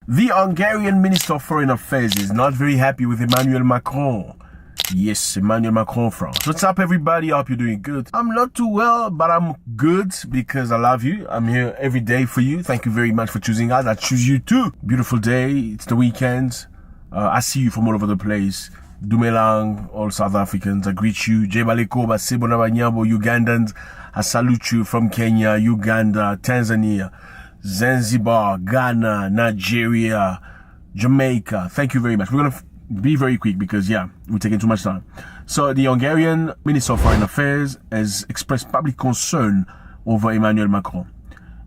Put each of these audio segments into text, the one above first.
The Hungarian Minister of Foreign Affairs is not very happy with Emmanuel Macron. Yes, Emmanuel Macron France. What's up, everybody? I hope you're doing good. I'm not too well, but I'm good because I love you. I'm here every day for you. Thank you very much for choosing us. I choose you too. Beautiful day. It's the weekend. I see you from all over the place. Dumelang, all South Africans. I greet you. Jebaleko, Basebo Nabanyabo, Ugandans. I salute you from Kenya, Uganda, Tanzania, Zanzibar, Ghana, Nigeria, Jamaica. Thank you very much. We're going to be very quick because, we're taking too much time. So the Hungarian Minister of Foreign Affairs has expressed public concern over Emmanuel Macron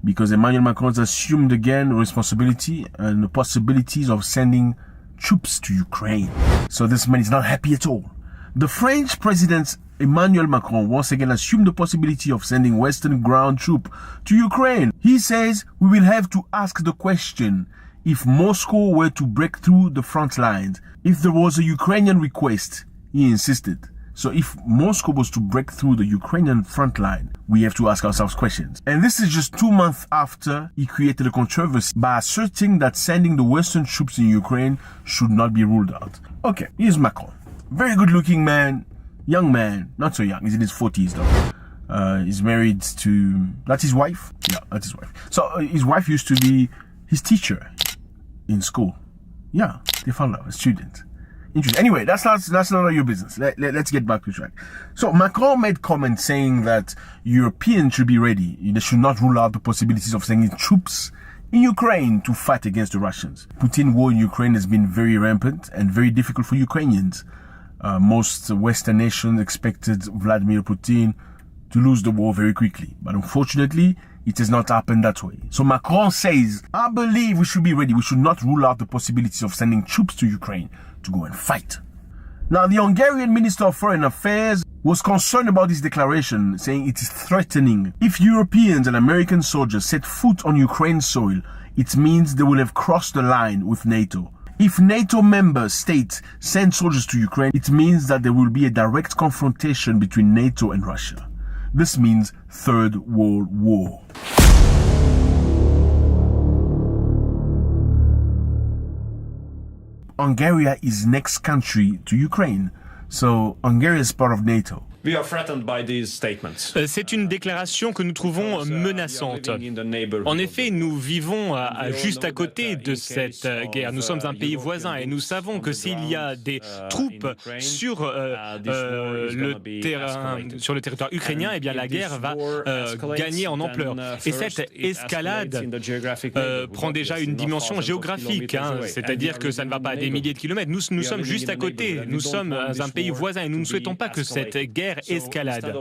because Emmanuel Macron has assumed again responsibility and the possibilities of sending troops to Ukraine. So this man is not happy at all. The French President Emmanuel Macron once again assumed the possibility of sending Western ground troops to Ukraine. He says we will have to ask the question if Moscow were to break through the front lines. If there was a Ukrainian request, he insisted. So if Moscow was to break through the Ukrainian front line, we have to ask ourselves questions. And this is just 2 months after he created a controversy by asserting that sending the Western troops in Ukraine should not be ruled out. Okay, here's Macron. Very good looking man, young man, not so young, he's in his 40s though. He's married to, that's his wife? Yeah, that's his wife. So his wife used to be his teacher in school. Yeah, they found out, a student. Interesting. Anyway, that's none of your business. Let's get back to track. So Macron made comments saying that Europeans should be ready. They should not rule out the possibilities of sending troops in Ukraine to fight against the Russians. Putin's war in Ukraine has been very rampant and very difficult for Ukrainians. Most Western nations expected Vladimir Putin to lose the war very quickly. But unfortunately, it has not happened that way. So Macron says, I believe we should be ready. We should not rule out the possibilities of sending troops to Ukraine to go and fight. Now, the Hungarian Minister of Foreign Affairs was concerned about this declaration, saying it is threatening. If Europeans and American soldiers set foot on Ukraine's soil, it means they will have crossed the line with NATO. If NATO member states send soldiers to Ukraine, it means that there will be a direct confrontation between NATO and Russia. This means Third World War. Hungary is next country to Ukraine, so Hungary is part of NATO. We are threatened by these statements. C'est une déclaration que nous trouvons menaçante. En effet, nous vivons juste à côté de cette guerre. Nous sommes un pays voisin et nous savons que s'il y a des troupes sur le territoire ukrainien, eh bien la guerre va gagner en ampleur. Et cette escalade prend déjà une dimension géographique, c'est-à-dire que ça ne va pas à des milliers de kilomètres. Nous sommes juste à côté. Nous sommes un pays voisin et nous ne souhaitons pas que cette guerre escalade.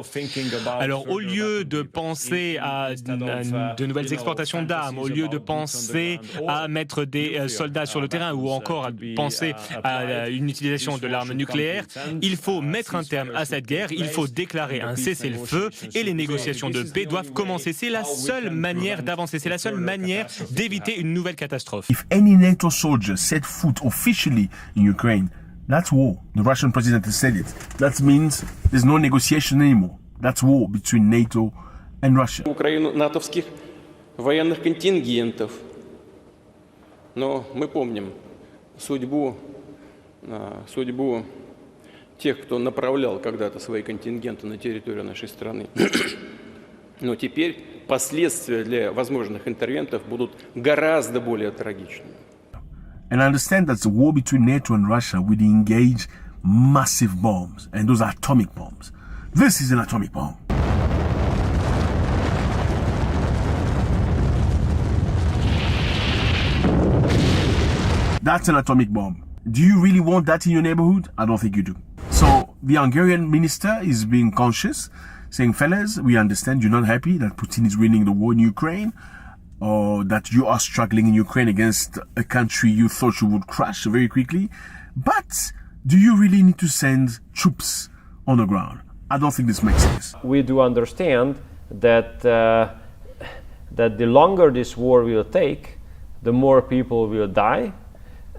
Alors, au lieu de penser à de nouvelles exportations d'armes, au lieu de penser à mettre des soldats sur le terrain ou encore à penser à une utilisation de l'arme nucléaire, il faut mettre un terme à cette guerre, il faut déclarer un cessez-le-feu et les négociations de paix doivent commencer. C'est la seule manière d'avancer, c'est la seule manière d'éviter une nouvelle catastrophe. If any NATO soldier set foot officially in Ukraine, that's war. The Russian president has said it. That means there's no negotiation anymore. That's war between NATO and Russia. Украину натовских военных контингентов. Но мы помним судьбу тех, кто направлял когда-то свои контингенты на территорию нашей страны. Но теперь последствия для возможных интервентов будут гораздо более трагичными. And I understand that the war between NATO and Russia will engage massive bombs, and those are atomic bombs. This is an atomic bomb. That's an atomic bomb. Do you really want that in your neighborhood? I don't think you do. So the Hungarian minister is being conscious, saying, fellas, we understand you're not happy that Putin is winning the war in Ukraine, or that you are struggling in Ukraine against a country you thought you would crush very quickly. But do you really need to send troops on the ground? I don't think this makes sense. We do understand that the longer this war will take, the more people will die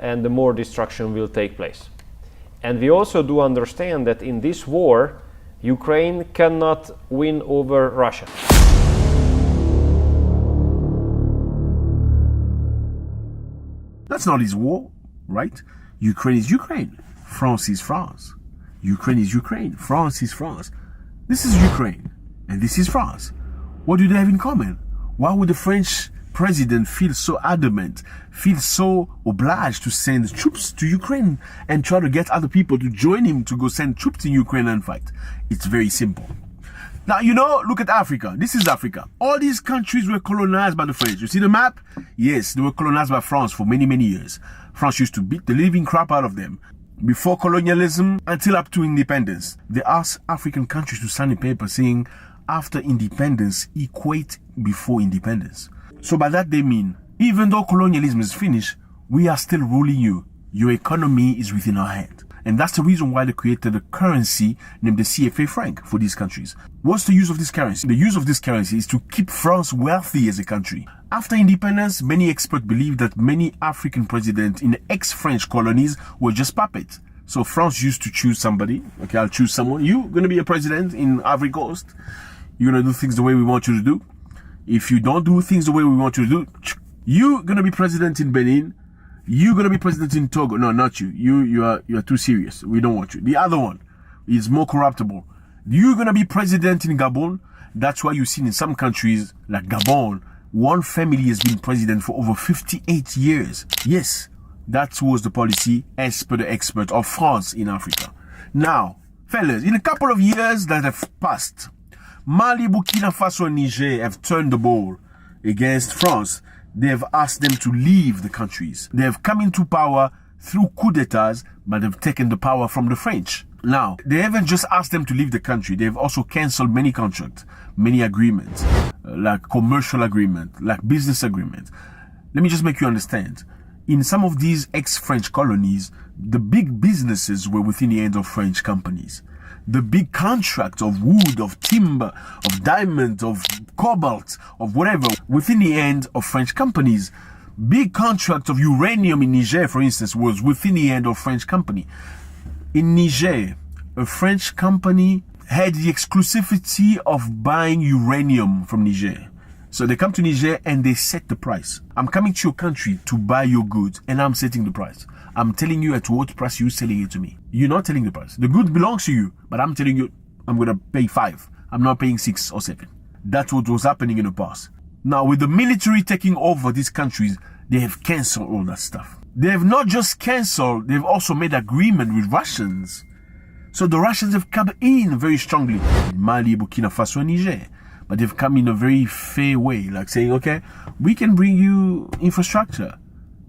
and the more destruction will take place. And we also do understand that in this war, Ukraine cannot win over Russia. That's not his war, right? Ukraine is Ukraine. France is France. Ukraine is Ukraine. France is France. This is Ukraine and this is France. What do they have in common? Why would the French president feel so adamant, feel so obliged to send troops to Ukraine and try to get other people to join him to go send troops in Ukraine and fight? It's very simple. Now, look at Africa. This is Africa. All these countries were colonized by the French. You see the map? Yes, they were colonized by France for many, many years. France used to beat the living crap out of them. Before colonialism until up to independence. They asked African countries to sign a paper saying after independence equate before independence. So by that they mean, even though colonialism is finished, we are still ruling you. Your economy is within our hand. And that's the reason why they created a currency named the CFA franc for these countries. What's the use of this currency? The use of this currency is to keep France wealthy as a country. After independence, many experts believe that many African presidents in ex-French colonies were just puppets. So France used to choose somebody. Okay, I'll choose someone. You're going to be a president in Ivory Coast. You're going to do things the way we want you to do. If you don't do things the way we want you to do, you're going to be president in Benin. You're going to be president in Togo. No, not you. You are too serious. We don't want you. The other one is more corruptible. You're going to be president in Gabon. That's why you've seen in some countries like Gabon, one family has been president for over 58 years. Yes, that was the policy as per the expert of France in Africa. Now, fellas, in a couple of years that have passed, Mali, Burkina Faso and Niger have turned the ball against France. They have asked them to leave the countries. They have come into power through coup d'etats, but they've taken the power from the French. Now, they haven't just asked them to leave the country. They've also cancelled many contracts, many agreements, like commercial agreement, like business agreement. Let me just make you understand. In some of these ex-French colonies, the big businesses were within the hands of French companies. The big contracts of wood, of timber, of diamond, of cobalt, of whatever, within the hand of French companies. Big contract of uranium in Niger, for instance, was within the hand of French company. In Niger, a French company had the exclusivity of buying uranium from Niger. So they come to Niger and they set the price. I'm coming to your country to buy your goods and I'm setting the price. I'm telling you at what price you're selling it to me. You're not telling the price. The good belongs to you, but I'm telling you I'm going to pay 5. I'm not paying 6 or 7. That's what was happening in the past. Now, with the military taking over these countries, they have cancelled all that stuff. They have not just cancelled, they've also made agreement with Russians. So the Russians have come in very strongly in Mali, Burkina Faso and Niger. But they've come in a very fair way, like saying, okay, we can bring you infrastructure.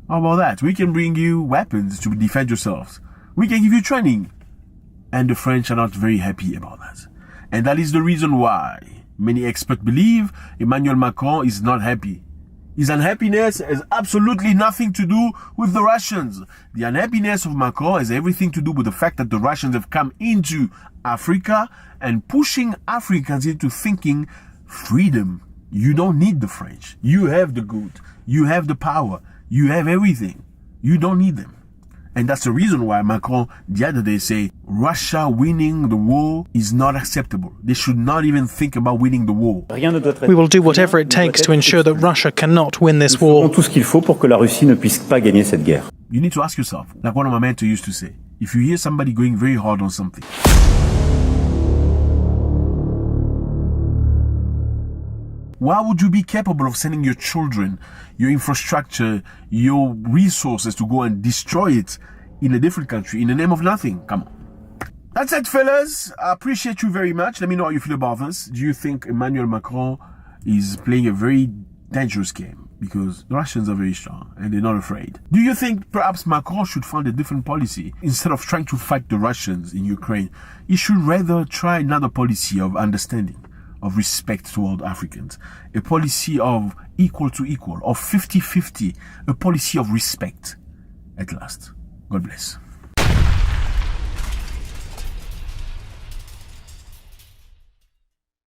How about that? We can bring you weapons to defend yourselves. We can give you training. And the French are not very happy about that. And that is the reason why many experts believe Emmanuel Macron is not happy. His unhappiness has absolutely nothing to do with the Russians. The unhappiness of Macron has everything to do with the fact that the Russians have come into Africa and pushing Africans into thinking freedom. You don't need the French. You have the good. You have the power. You have everything. You don't need them. And that's the reason why Macron the other day said Russia winning the war is not acceptable. They should not even think about winning the war. We will do whatever it takes to ensure that Russia cannot win this war. Tout ce qu'il faut pour que la Russie ne puisse pas gagner cette guerre. You need to ask yourself, like one of my mentors used to say, if you hear somebody going very hard on something, why would you be capable of sending your children, your infrastructure, your resources to go and destroy it in a different country in the name of nothing? Come on. That's it, fellas. I appreciate you very much. Let me know how you feel about this. Do you think Emmanuel Macron is playing a very dangerous game? Because the Russians are very strong and they're not afraid. Do you think perhaps Macron should find a different policy? Instead of trying to fight the Russians in Ukraine, he should rather try another policy of understanding, of respect toward Africans, a policy of equal to equal, of 50-50, a policy of respect at last. God bless.